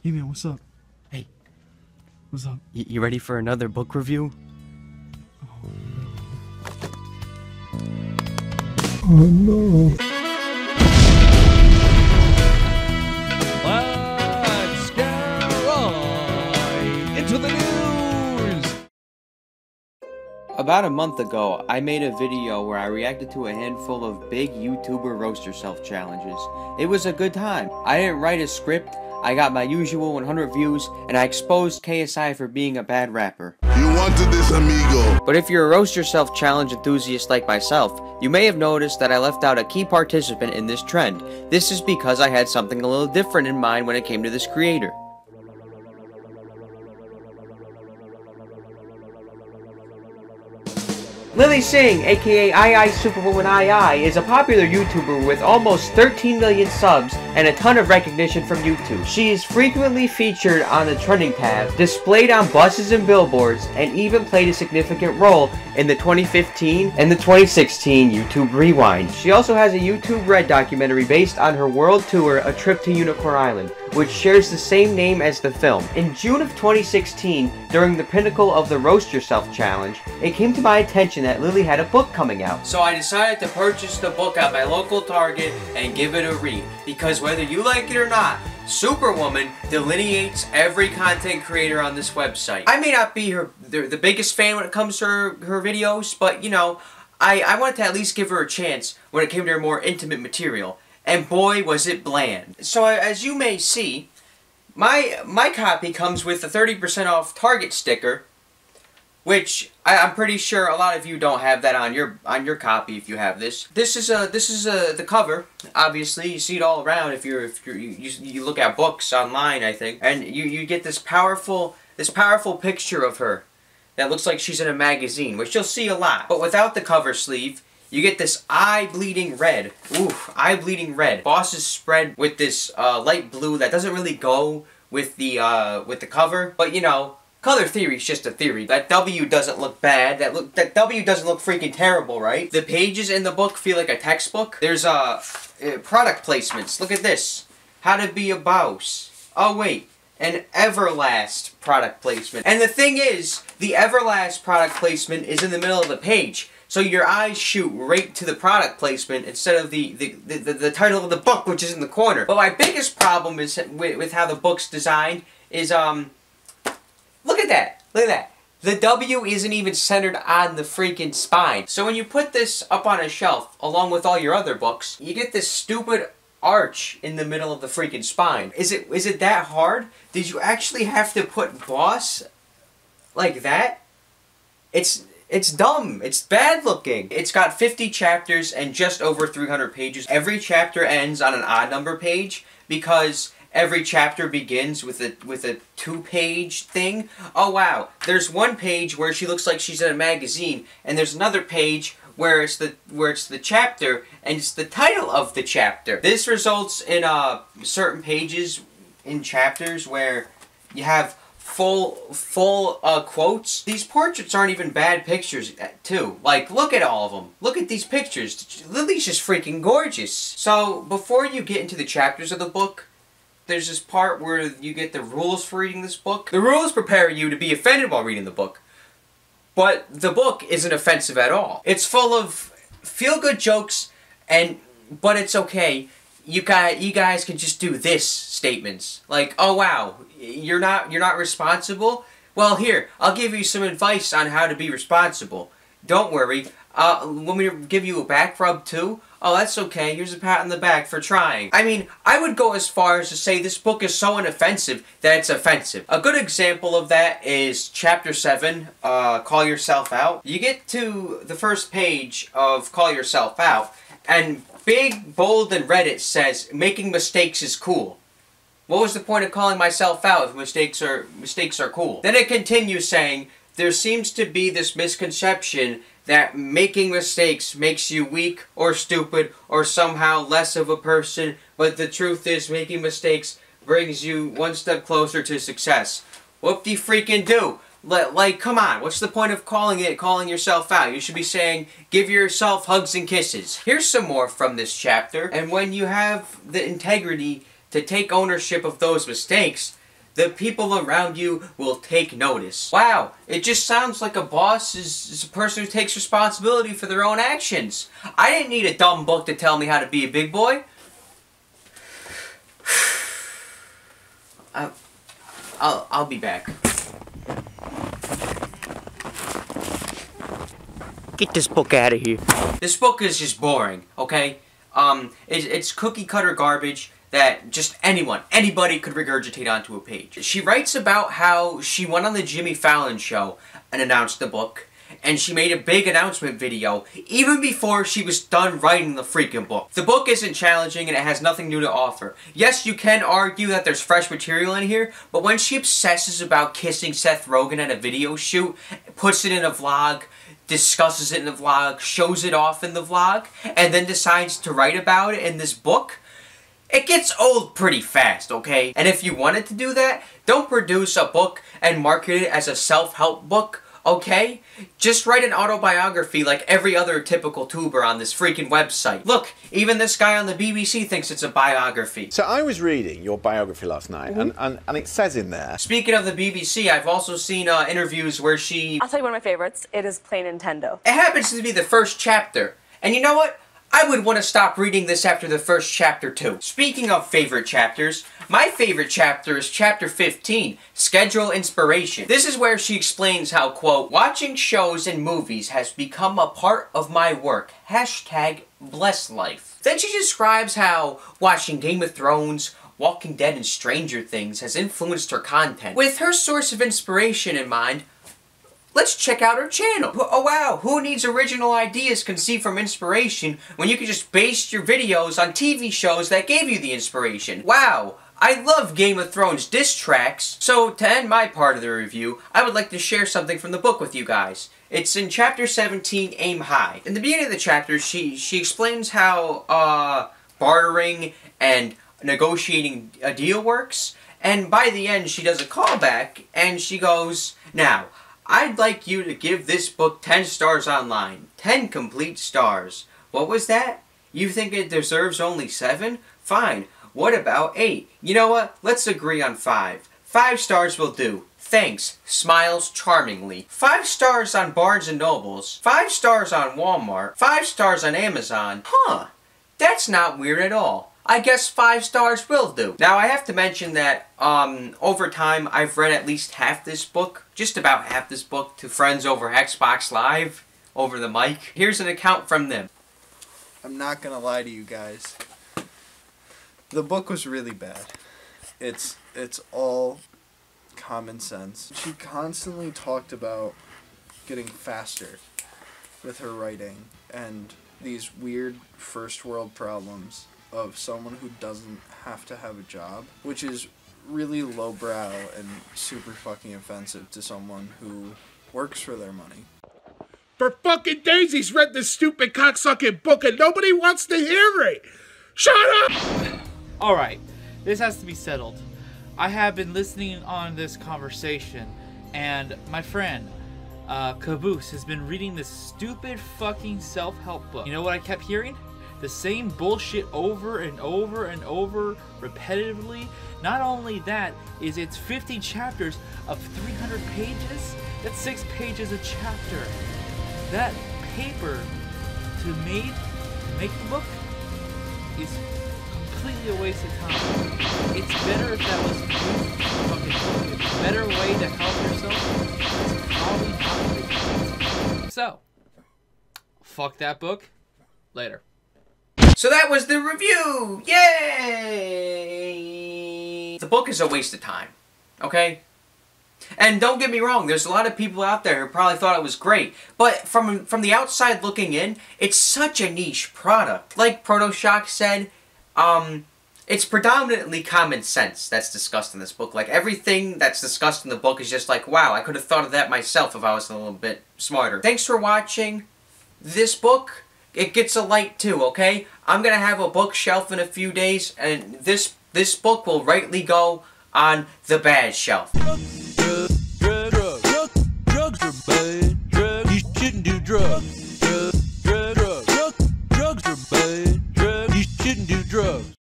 Hey man, what's up? Hey. What's up? You ready for another book review? Oh no. Let's get right into the news! About a month ago, I made a video where I reacted to a handful of big YouTuber roast yourself challenges. It was a good time. I didn't write a script, I got my usual 100 views, and I exposed KSI for being a bad rapper. You wanted this, amigo. But if you're a roast yourself challenge enthusiast like myself, you may have noticed that I left out a key participant in this trend. This is because I had something a little different in mind when it came to this creator. Lilly Singh, aka iisuperwomanii, is a popular YouTuber with almost 13 million subs and a ton of recognition from YouTube. She is frequently featured on the trending tab, displayed on buses and billboards, and even played a significant role in the 2015 and the 2016 YouTube Rewind. She also has a YouTube Red documentary based on her world tour, A Trip to Unicorn Island, which shares the same name as the film. In June of 2016, during the pinnacle of the Roast Yourself Challenge, it came to my attention that Lilly had a book coming out. So I decided to purchase the book at my local Target and give it a read, because whether you like it or not, Superwoman delineates every content creator on this website. I may not be the biggest fan when it comes to her videos, but you know, I wanted to at least give her a chance when it came to her more intimate material. And boy, was it bland. So as you may see, my copy comes with a 30% off Target sticker, which I'm pretty sure a lot of you don't have that on your copy if you have this. This is the cover. Obviously, you see it all around if you look at books online, I think, and you get this powerful picture of her that looks like she's in a magazine, which you'll see a lot. But without the cover sleeve, you get this eye-bleeding red. Oof, eye-bleeding red. Bawse is spread with this light blue that doesn't really go with the cover, but you know, color theory is just a theory. That W doesn't look bad. That W doesn't look freaking terrible, right? The pages in the book feel like a textbook. There's product placements. Look at this. How to be a Bawse. Oh wait, an Everlast product placement. And the thing is, the Everlast product placement is in the middle of the page. So your eyes shoot right to the product placement instead of the title of the book, which is in the corner. But my biggest problem is with how the book's designed is, look at that. Look at that. The W isn't even centered on the freaking spine. So when you put this up on a shelf, along with all your other books, you get this stupid arch in the middle of the freaking spine. Is it that hard? Did you actually have to put Bawse like that? It's dumb. It's bad looking. It's got 50 chapters and just over 300 pages. Every chapter ends on an odd number page because every chapter begins with a 2-page thing. Oh wow. There's one page where she looks like she's in a magazine, and there's another page where it's the chapter and it's the title of the chapter. This results in certain pages in chapters where you have full quotes. These portraits aren't even bad pictures, too. Like, look at all of them. Look at these pictures. Lily's just freaking gorgeous. So, before you get into the chapters of the book, there's this part where you get the rules for reading this book. The rules prepare you to be offended while reading the book. But the book isn't offensive at all. It's full of feel-good jokes, but it's okay. You guys can just do this statements. Like, oh wow, you're not responsible? Well, here, I'll give you some advice on how to be responsible. Don't worry. Want me to give you a back rub too? Oh, that's okay. Here's a pat on the back for trying. I mean, I would go as far as to say this book is so inoffensive that it's offensive. A good example of that is Chapter 7, Call Yourself Out. You get to the first page of Call Yourself Out, and big, bold, and red it says, making mistakes is cool. What was the point of calling myself out if mistakes are cool? Then it continues saying, there seems to be this misconception that making mistakes makes you weak or stupid or somehow less of a person, but the truth is making mistakes brings you one step closer to success. Whoop-de-freaking-do. Like, come on, what's the point of calling yourself out? You should be saying, give yourself hugs and kisses. Here's some more from this chapter, and when you have the integrity to take ownership of those mistakes, the people around you will take notice. Wow, it just sounds like a boss is a person who takes responsibility for their own actions. I didn't need a dumb book to tell me how to be a big boy. I'll be back. Get this book out of here. This book is just boring, okay? It's cookie cutter garbage that just anybody could regurgitate onto a page. She writes about how she went on the Jimmy Fallon show and announced the book, and she made a big announcement video even before she was done writing the freaking book. The book isn't challenging and it has nothing new to offer. Yes, you can argue that there's fresh material in here, but when she obsesses about kissing Seth Rogen at a video shoot, puts it in a vlog, discusses it in the vlog, shows it off in the vlog, and then decides to write about it in this book, it gets old pretty fast, okay? And if you wanted to do that, don't produce a book and market it as a self-help book, okay? Just write an autobiography like every other typical tuber on this freaking website. Look, even this guy on the BBC thinks it's a biography. So I was reading your biography last night, and it says in there... Speaking of the BBC, I've also seen interviews where she... I'll tell you one of my favorites. It is Play Nintendo. It happens to be the first chapter. And you know what? I would want to stop reading this after the first chapter too. Speaking of favorite chapters, my favorite chapter is chapter 15, Schedule Inspiration. This is where she explains how, quote, watching shows and movies has become a part of my work. Hashtag bless life. Then she describes how watching Game of Thrones, Walking Dead, and Stranger Things has influenced her content. With her source of inspiration in mind, let's check out her channel. Oh wow, who needs original ideas conceived from inspiration when you can just base your videos on TV shows that gave you the inspiration? Wow, I love Game of Thrones diss tracks. So to end my part of the review, I would like to share something from the book with you guys. It's in chapter 17, Aim High. In the beginning of the chapter, she explains how bartering and negotiating a deal works, and by the end she does a callback and she goes, now, I'd like you to give this book 10 stars online. 10 complete stars. What was that? You think it deserves only 7? Fine. What about 8? You know what? Let's agree on 5. 5 stars will do. Thanks. Smiles charmingly. 5 stars on Barnes & Nobles. 5 stars on Walmart. 5 stars on Amazon. Huh. That's not weird at all. I guess 5 stars will do. Now I have to mention that over time I've read at least half this book, just about half this book, to friends over Xbox Live, over the mic. Here's an account from them. I'm not gonna lie to you guys. The book was really bad. It's all common sense. She constantly talked about getting faster with her writing and these weird first world problems of someone who doesn't have to have a job, which is really lowbrow and super fucking offensive to someone who works for their money. For fucking days he's read this stupid cocksucking book and nobody wants to hear it! Shut up! Alright, this has to be settled. I have been listening on this conversation, and my friend, Caboose, has been reading this stupid fucking self-help book. You know what I kept hearing? The same bullshit over and over and over repetitively. Not only that, is it's 50 chapters of 300 pages. That's 6 pages a chapter. That paper to make the book is completely a waste of time. It's better if that was fucking book. It's a better way to help yourself. It's probably not. So, fuck that book. Later. So that was the review! Yay! The book is a waste of time, okay? And don't get me wrong, there's a lot of people out there who probably thought it was great, but from the outside looking in, it's such a niche product. Like Protoshock said, it's predominantly common sense that's discussed in this book. Like, everything that's discussed in the book is just like, wow, I could have thought of that myself if I was a little bit smarter. Thanks for watching this book. It gets a light too, okay? I'm gonna have a bookshelf in a few days, and this book will rightly go on the bad shelf.